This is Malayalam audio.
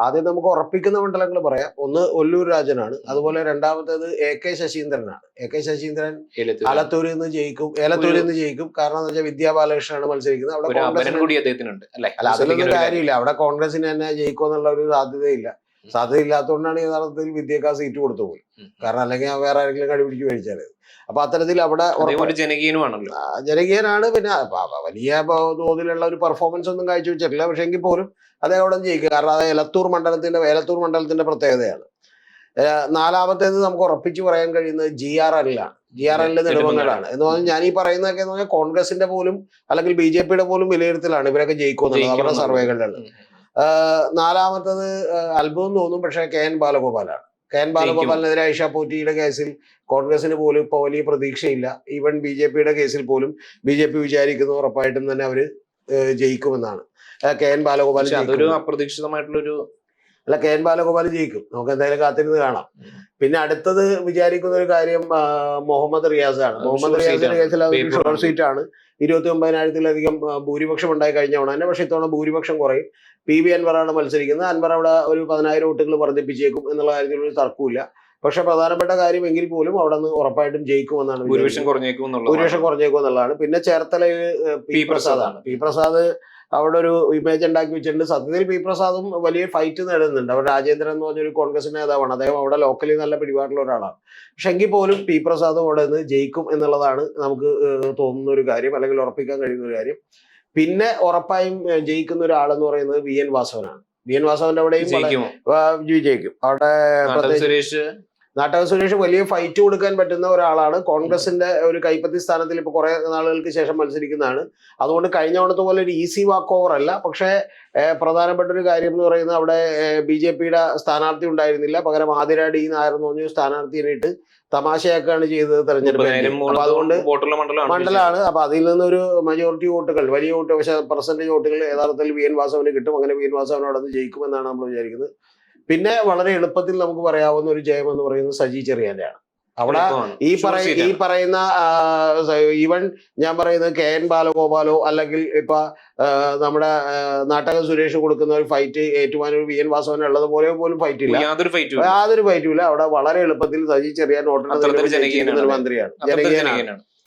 ആദ്യം നമുക്ക് ഉറപ്പിക്കുന്ന മണ്ഡലങ്ങൾ പറയാം. ഒന്ന് ഒല്ലൂർ രാജനാണ്. അതുപോലെ രണ്ടാമത്തേത് AK ശശീന്ദ്രനാണ്. AK ശശീന്ദ്രൻ ആലത്തൂരിൽ നിന്ന് ജയിക്കും. കാരണം എന്താ വെച്ചാൽ വിദ്യാ ബാലകൃഷ്ണനാണ് മത്സരിക്കുന്നത്. അവിടെ അല്ല, അതിലൊന്നും കാര്യമില്ല. അവിടെ കോൺഗ്രസിന് തന്നെ ജയിക്കുമെന്നുള്ള ഒരു സാധ്യതയില്ല. സാധ്യതയില്ലാത്തതുകൊണ്ടാണ് യഥാർത്ഥത്തിൽ വിദ്യക്ക് ആ സീറ്റ് കൊടുത്തു പോയി. കാരണം അല്ലെങ്കിൽ വേറെ ആരെങ്കിലും കടിപിടിച്ച് കഴിച്ചാല്. അപ്പൊ അത്തരത്തിൽ അവിടെ ജനകീയനാണ്. പിന്നെ വലിയ തോതിലുള്ള ഒരു പെർഫോമൻസ് ഒന്നും കാഴ്ചവെച്ചിട്ടില്ല. പക്ഷെ എങ്കിൽ പോലും അദ്ദേഹം അവിടെ ജയിക്കുക. കാരണം അത് ഏലത്തൂർ മണ്ഡലത്തിന്റെ പ്രത്യേകതയാണ്. നാലാമത്തേത് നമുക്ക് ഉറപ്പിച്ചു പറയാൻ കഴിയുന്നത് GRL ആണ്. GRL നെടുമങ്ങാടാണ് എന്ന് പറഞ്ഞാൽ ഞാൻ ഈ പറയുന്നതൊക്കെ എന്ന് പറഞ്ഞാൽ കോൺഗ്രസിന്റെ പോലും അല്ലെങ്കിൽ BJP-യുടെ പോലും വിലയിരുത്തലാണ് ഇവരൊക്കെ ജയിക്കുമെന്നുള്ളത് അവരുടെ സർവേകളിലാണ്. നാലാമത്തത് അത്ഭുതം തോന്നും, പക്ഷെ KN ബാലഗോപാലാണ്. KN ബാലഗോപാലിനെതിരെ ഐഷ പോറ്റിയുടെ കേസിൽ കോൺഗ്രസിന് പോലും ഇപ്പൊ വലിയ പ്രതീക്ഷയില്ല. ഈവൻ BJP-യുടെ കേസിൽ പോലും BJP വിചാരിക്കുന്നു ഉറപ്പായിട്ടും തന്നെ അവര് ജയിക്കുമെന്നാണ്. KN ബാലഗോപാൽ അപ്രതീക്ഷിതമായിട്ടുള്ളൊരു KN ബാലഗോപാൽ ജയിക്കും. നമുക്ക് എന്തായാലും കാത്തിരുന്ന് കാണാം. പിന്നെ അടുത്തത് വിചാരിക്കുന്ന ഒരു കാര്യം മുഹമ്മദ് റിയാസ് ആണ്. മുഹമ്മദ് റിയാസിന്റെ കേസിൽ അതൊരു ഷോർട്ട് സീറ്റ് ആണ്. 29,000-ലധികം ഭൂരിപക്ഷം ഉണ്ടായി കഴിഞ്ഞ തവണ തന്നെ. പക്ഷെ ഇത്തവണ ഭൂരിപക്ഷം കുറയും. PV അൻവറാണ് മത്സരിക്കുന്നത്. അൻവർ അവിടെ ഒരു 10,000 വോട്ടുകൾ വർദ്ധിപ്പിച്ചേക്കും എന്നുള്ള കാര്യത്തിൽ ഒരു തർക്കമില്ല. പക്ഷെ പ്രധാനപ്പെട്ട കാര്യം എങ്കിൽ പോലും അവിടെ നിന്ന് ഉറപ്പായിട്ടും ജയിക്കുമെന്നാണ്. ഭൂരിപക്ഷം കുറഞ്ഞേക്കും എന്നുള്ളതാണ്. പിന്നെ ചേർത്തലയിൽ P പ്രസാദാണ്. P പ്രസാദ് അവിടെ ഒരു ഇമേജ് ഉണ്ടാക്കി വെച്ചിട്ടുണ്ട്. സത്യത്തിൽ P പ്രസാദും വലിയ ഫൈറ്റ് നേടുന്നുണ്ട്. അവിടെ രാജേന്ദ്രൻ എന്ന് പറഞ്ഞൊരു കോൺഗ്രസ് നേതാവാണ്. അദ്ദേഹം അവിടെ ലോക്കലി നല്ല പിടിപാടുള്ള ഒരാളാണ്. പക്ഷെ എങ്കിൽ പോലും P പ്രസാദും അവിടെ നിന്ന് ജയിക്കും എന്നുള്ളതാണ് നമുക്ക് തോന്നുന്ന ഒരു കാര്യം, അല്ലെങ്കിൽ ഉറപ്പിക്കാൻ കഴിയുന്ന ഒരു കാര്യം. പിന്നെ ഉറപ്പായും ജയിക്കുന്ന ഒരാളെന്ന് പറയുന്നത് VN വാസവനാണ്. VN വാസവന്റെ അവിടെയും വിജയിക്കും. അവിടെ നാട്ടക സുരേഷ് വലിയ ഫൈറ്റ് കൊടുക്കാൻ പറ്റുന്ന ഒരാളാണ്. കോൺഗ്രസിന്റെ ഒരു കൈപ്പത്തി സ്ഥാനത്തിൽ ഇപ്പൊ കുറെ നാളുകൾക്ക് ശേഷം മത്സരിക്കുന്നതാണ്. അതുകൊണ്ട് കഴിഞ്ഞ തവണത്തെ പോലെ ഒരു ഈസി വാക്ക് ഓവർ അല്ല. പക്ഷേ പ്രധാനപ്പെട്ട ഒരു കാര്യം എന്ന് പറയുന്നത് അവിടെ BJP-യുടെ സ്ഥാനാർത്ഥി ഉണ്ടായിരുന്നില്ല. പകരം ആതിരാ D നായർ എന്ന് പറഞ്ഞ സ്ഥാനാർത്ഥിയായിട്ട് തമാശയാക്കാണ് ചെയ്തത് തെരഞ്ഞെടുപ്പ്. അപ്പൊ അതുകൊണ്ട് മണ്ഡലമാണ്. അപ്പൊ അതിൽ നിന്നൊരു മജോറിറ്റി വോട്ടുകൾ, വലിയ വോട്ട് പെർസെന്റേജ് വോട്ടുകൾ യഥാർത്ഥത്തിൽ VN വാസവന് കിട്ടും. അങ്ങനെ VN വാസവൻ അവിടെ നിന്ന് ജയിക്കുമെന്നാണ് നമ്മൾ വിചാരിക്കുന്നത്. പിന്നെ വളരെ എളുപ്പത്തിൽ നമുക്ക് പറയാവുന്ന ഒരു ജയം എന്ന് പറയുന്നത് സജി ചെറിയാന്റെയാണ്. അവിടെ ഈ പറയുന്ന ഈവൻ ഞാൻ പറയുന്നത് KN ബാലഗോപാലോ അല്ലെങ്കിൽ ഇപ്പൊ നമ്മുടെ നാട്ടക സുരേഷ് കൊടുക്കുന്ന ഒരു ഫൈറ്റ് ഏറ്റുമാനൂർ VN വാസവൻ ഉള്ളത് പോലെ പോലും ഫൈറ്റ് ഇല്ല. യാതൊരു ഫൈറ്റും ഇല്ല. അവിടെ വളരെ എളുപ്പത്തിൽ സജി ചെറിയാൻ വോട്ടെടുത്ത മന്ത്രിയാണ്, ജനകീയനാണ്.